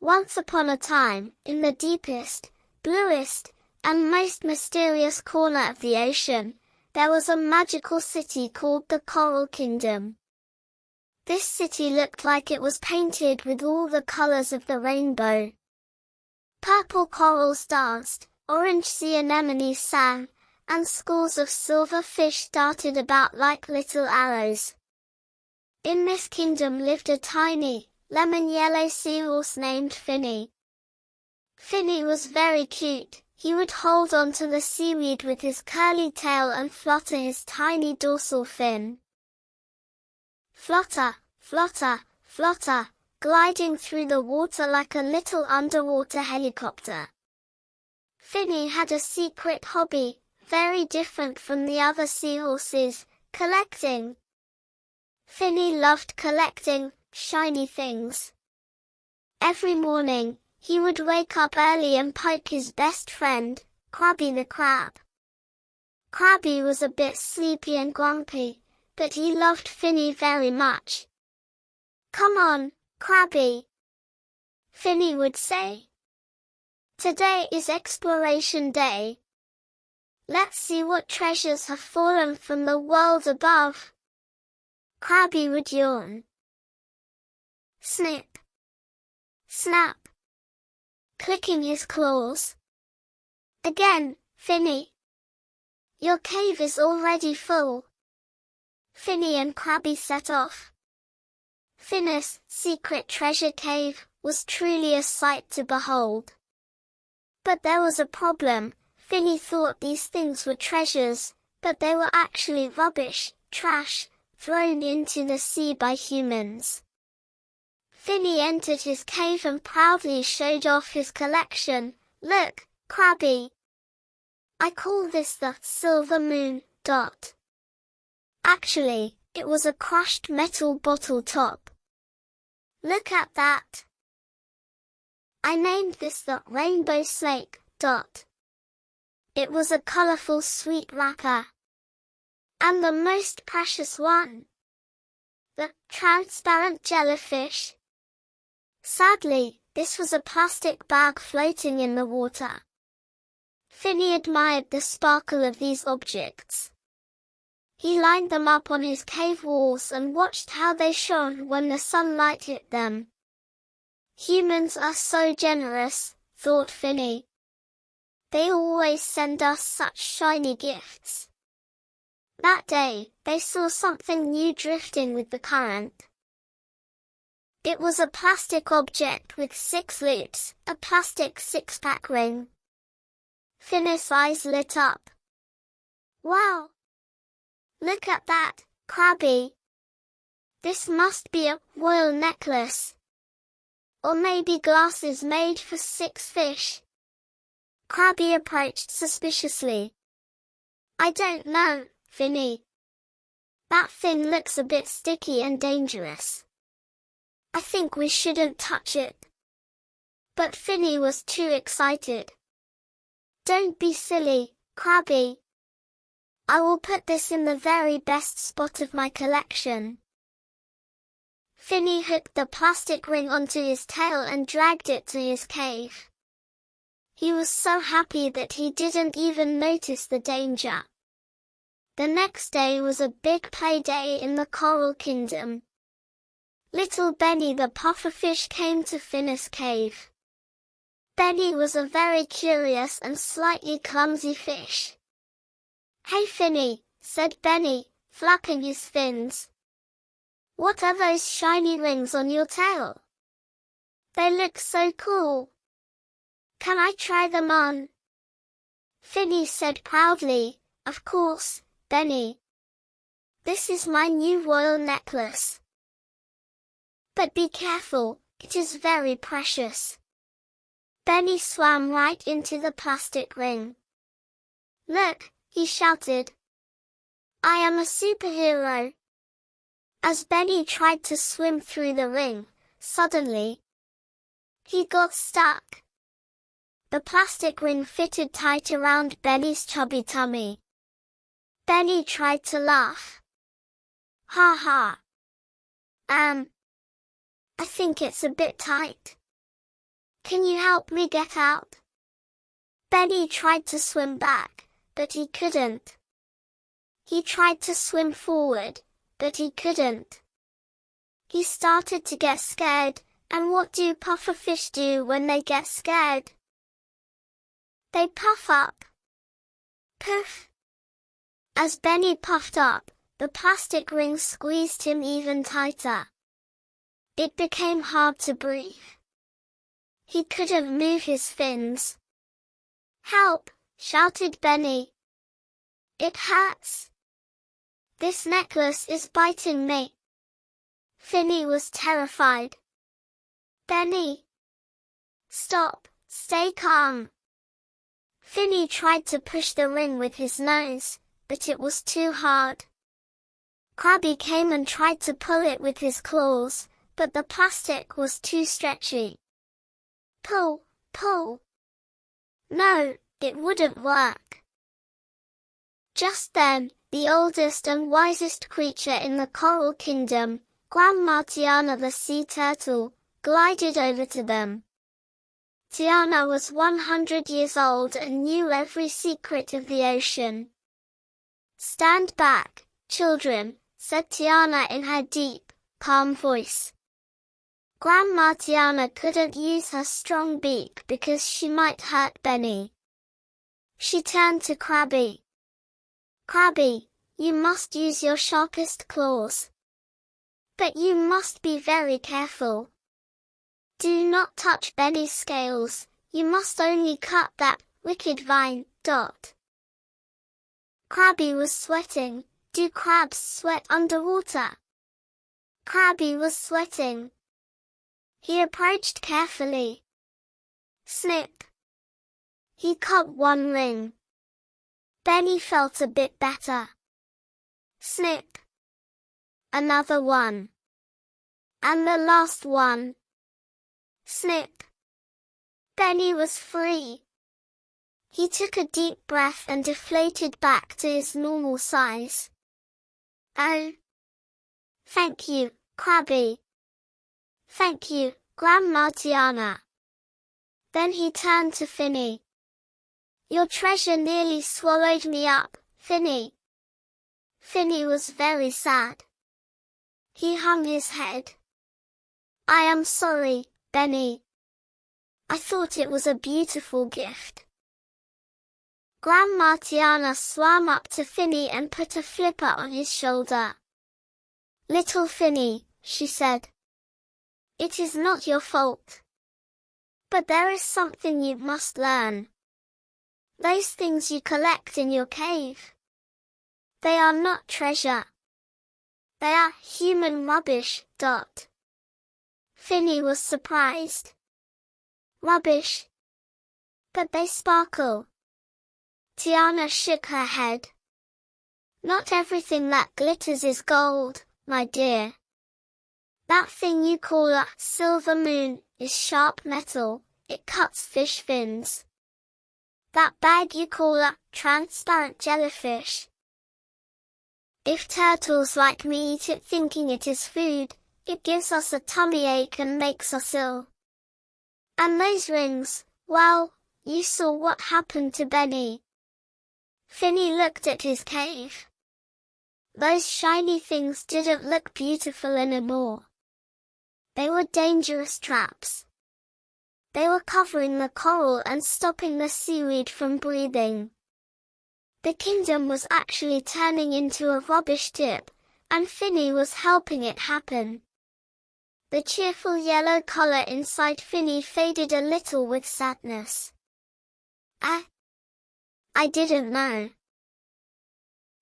Once upon a time, in the deepest, bluest, and most mysterious corner of the ocean, there was a magical city called the Coral Kingdom. This city looked like it was painted with all the colors of the rainbow. Purple corals danced, orange sea anemones sang, and schools of silver fish darted about like little arrows. In this kingdom lived a tiny, lemon-yellow seahorse named Finny. Finny was very cute. He would hold on to the seaweed with his curly tail and flutter his tiny dorsal fin. Flutter, flutter, flutter, gliding through the water like a little underwater helicopter. Finny had a secret hobby, very different from the other seahorses, collecting. Finny loved collecting shiny things. Every morning, he would wake up early and poke his best friend, Crabby the crab. Crabby was a bit sleepy and grumpy, but he loved Finny very much. "Come on, Crabby," Finny would say. "Today is exploration day. Let's see what treasures have fallen from the world above." Crabby would yawn. Snip, snap, clicking his claws. "Again, Finny. Your cave is already full." Finny and Crabby set off. Finny's secret treasure cave was truly a sight to behold. But there was a problem. Finny thought these things were treasures, but they were actually rubbish, trash, thrown into the sea by humans. Finny entered his cave and proudly showed off his collection. "Look, Crabby. I call this the silver moon, dot." Actually, it was a crushed metal bottle top. "Look at that. I named this the rainbow snake, dot." It was a colorful sweet wrapper. "And the most precious one, the transparent jellyfish." Sadly, this was a plastic bag floating in the water. Finny admired the sparkle of these objects. He lined them up on his cave walls and watched how they shone when the sunlight hit them. "Humans are so generous," thought Finny. "They always send us such shiny gifts." That day, they saw something new drifting with the current. It was a plastic object with 6 loops, a plastic six-pack ring. Finny's eyes lit up. "Wow! Look at that, Crabby. This must be a royal necklace. Or maybe glasses made for 6 fish." Crabby approached suspiciously. "I don't know, Finny. That thing looks a bit sticky and dangerous. I think we shouldn't touch it." But Finny was too excited. "Don't be silly, Crabby. I will put this in the very best spot of my collection." Finny hooked the plastic ring onto his tail and dragged it to his cave. He was so happy that he didn't even notice the danger. The next day was a big play day in the Coral Kingdom. Little Benny the Pufferfish came to Finny's cave. Benny was a very curious and slightly clumsy fish. "Hey Finny," said Benny, flapping his fins. "What are those shiny rings on your tail? They look so cool. Can I try them on?" Finny said proudly, "Of course, Benny. This is my new royal necklace. But be careful, it is very precious." Benny swam right into the plastic ring. "Look," he shouted. "I am a superhero." As Benny tried to swim through the ring, suddenly, he got stuck. The plastic ring fitted tight around Benny's chubby tummy. Benny tried to laugh. "Ha ha. I think it's a bit tight." Can you help me get out? Benny tried to swim back, but he couldn't. He tried to swim forward, but he couldn't. He started to get scared, and what do pufferfish do when they get scared? They puff up. Puff! As Benny puffed up, the plastic ring squeezed him even tighter. It became hard to breathe. He couldn't move his fins. Help! Shouted Benny. It hurts. This necklace is biting me. Finny was terrified. Benny! Stop! Stay calm! Finny tried to push the ring with his nose, but it was too hard. Crabby came and tried to pull it with his claws, but the plastic was too stretchy. Pull! Pull! No, it wouldn't work. Just then, the oldest and wisest creature in the coral kingdom, Grandma Tiana the sea turtle, glided over to them. Tiana was 100 years old and knew every secret of the ocean. Stand back, children, said Tiana in her deep, calm voice. Grandma Tiana couldn't use her strong beak because she might hurt Benny. She turned to Crabby. Crabby, you must use your sharpest claws. But you must be very careful. Do not touch Benny's scales, you must only cut that wicked vine. Crabby was sweating. Do crabs sweat underwater? Crabby was sweating. He approached carefully. Snip! He cut one ring. Benny felt a bit better. Snip! Another one. And the last one. Snip! Benny was free. He took a deep breath and deflated back to his normal size. Oh! Thank you, Crabby. Thank you, Grandma Tiana. Then he turned to Finny. Your treasure nearly swallowed me up, Finny. Finny was very sad. He hung his head. I am sorry, Benny. I thought it was a beautiful gift. Grandma Tiana swam up to Finny and put a flipper on his shoulder. Little Finny, she said. It is not your fault. But there is something you must learn. Those things you collect in your cave. They are not treasure. They are human rubbish. Finny was surprised. Rubbish. But they sparkle. Tiana shook her head. Not everything that glitters is gold, my dear. That thing you call a silver moon is sharp metal, it cuts fish fins. That bag you call a transparent jellyfish. If turtles like me eat it thinking it is food, it gives us a tummy ache and makes us ill. And those rings, well, you saw what happened to Benny. Finny looked at his cave. Those shiny things didn't look beautiful anymore. They were dangerous traps. They were covering the coral and stopping the seaweed from breathing. The kingdom was actually turning into a rubbish tip, and Finny was helping it happen. The cheerful yellow color inside Finny faded a little with sadness. I didn't know.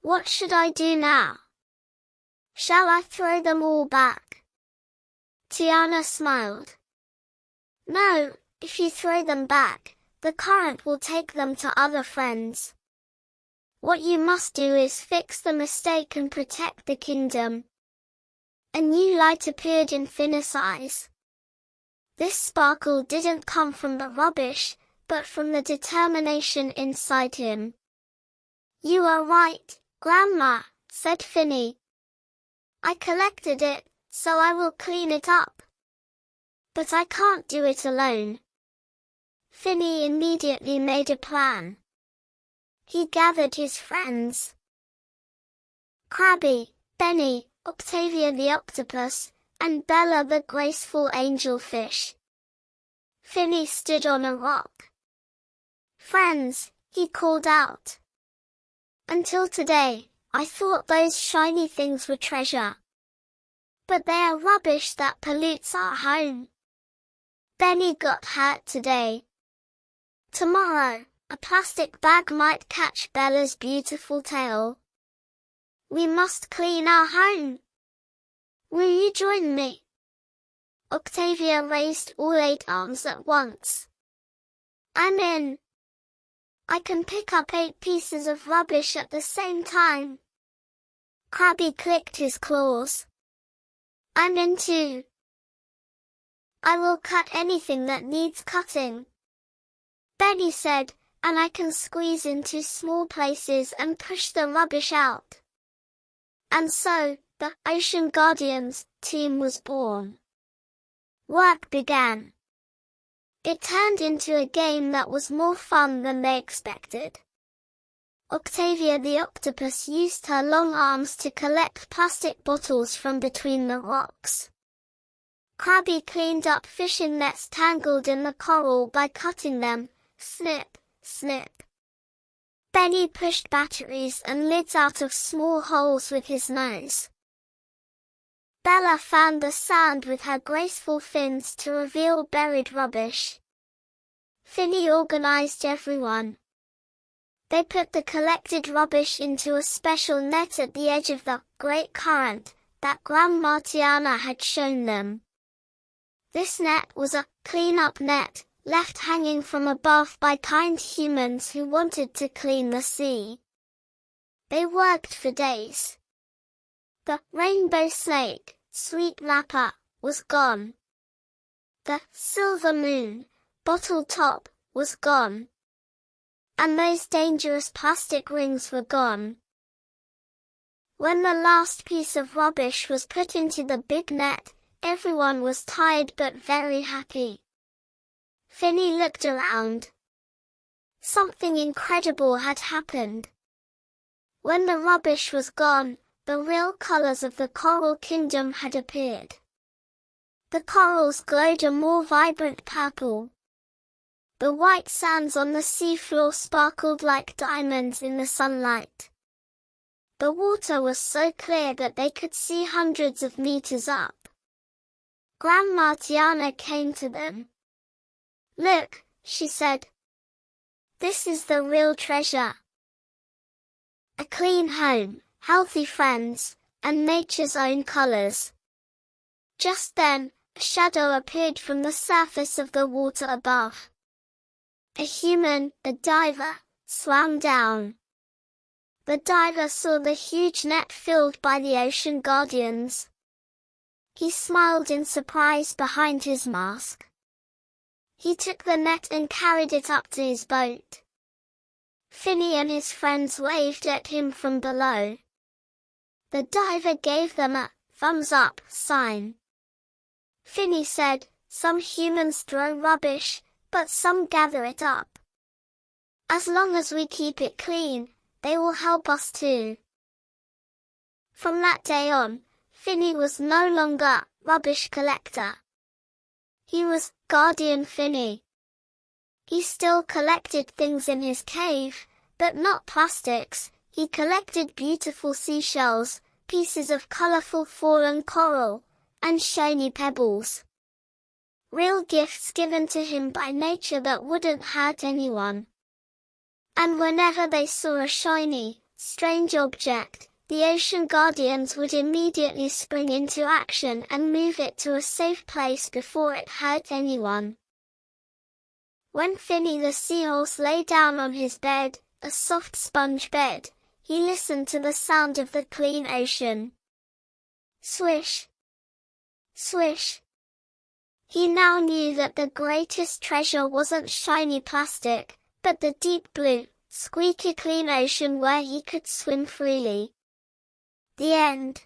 What should I do now? Shall I throw them all back? Tiana smiled. No, if you throw them back, the current will take them to other friends. What you must do is fix the mistake and protect the kingdom. A new light appeared in Finny's eyes. This sparkle didn't come from the rubbish, but from the determination inside him. You are right, Grandma, said Finny. I collected it, so I will clean it up. But I can't do it alone. Finny immediately made a plan. He gathered his friends. Crabby, Benny, Octavia the octopus, and Bella the graceful angelfish. Finny stood on a rock. "Friends," he called out. "Until today, I thought those shiny things were treasure. But they are rubbish that pollutes our home. Benny got hurt today. Tomorrow, a plastic bag might catch Bella's beautiful tail. We must clean our home. Will you join me?" Octavia raised all 8 arms at once. "I'm in. I can pick up 8 pieces of rubbish at the same time." Crabby clicked his claws. "I'm in too. I will cut anything that needs cutting," Benny said, "and I can squeeze into small places and push the rubbish out." And so, the Ocean Guardians team was born. Work began. It turned into a game that was more fun than they expected. Octavia the octopus used her long arms to collect plastic bottles from between the rocks. Crabby cleaned up fishing nets tangled in the coral by cutting them, snip, snip. Benny pushed batteries and lids out of small holes with his nose. Bella found the sand with her graceful fins to reveal buried rubbish. Finny organized everyone. They put the collected rubbish into a special net at the edge of the great current that Grandma Tiana had shown them. This net was a clean-up net, left hanging from above by kind humans who wanted to clean the sea. They worked for days. The rainbow snake, sweet wrapper, was gone. The silver moon, bottle top, was gone. And those dangerous plastic rings were gone. When the last piece of rubbish was put into the big net, everyone was tired but very happy. Finny looked around. Something incredible had happened. When the rubbish was gone, the real colors of the coral kingdom had appeared. The corals glowed a more vibrant purple. The white sands on the seafloor sparkled like diamonds in the sunlight. The water was so clear that they could see hundreds of meters up. Grandma Tiana came to them. "Look," she said. "This is the real treasure. A clean home, healthy friends, and nature's own colors." Just then, a shadow appeared from the surface of the water above. A human, a diver, swam down. The diver saw the huge net filled by the ocean guardians. He smiled in surprise behind his mask. He took the net and carried it up to his boat. Finny and his friends waved at him from below. The diver gave them a thumbs up sign. Finny said, "Some humans throw rubbish, but some gather it up. As long as we keep it clean, they will help us too." From that day on, Finny was no longer rubbish collector. He was Guardian Finny. He still collected things in his cave, but not plastics. He collected beautiful seashells, pieces of colorful fallen coral, and shiny pebbles. Real gifts given to him by nature that wouldn't hurt anyone. And whenever they saw a shiny, strange object, the ocean guardians would immediately spring into action and move it to a safe place before it hurt anyone. When Finny the Seahorse lay down on his bed, a soft sponge bed, he listened to the sound of the clean ocean. Swish! Swish! He now knew that the greatest treasure wasn't shiny plastic, but the deep blue, squeaky clean ocean where he could swim freely. The end.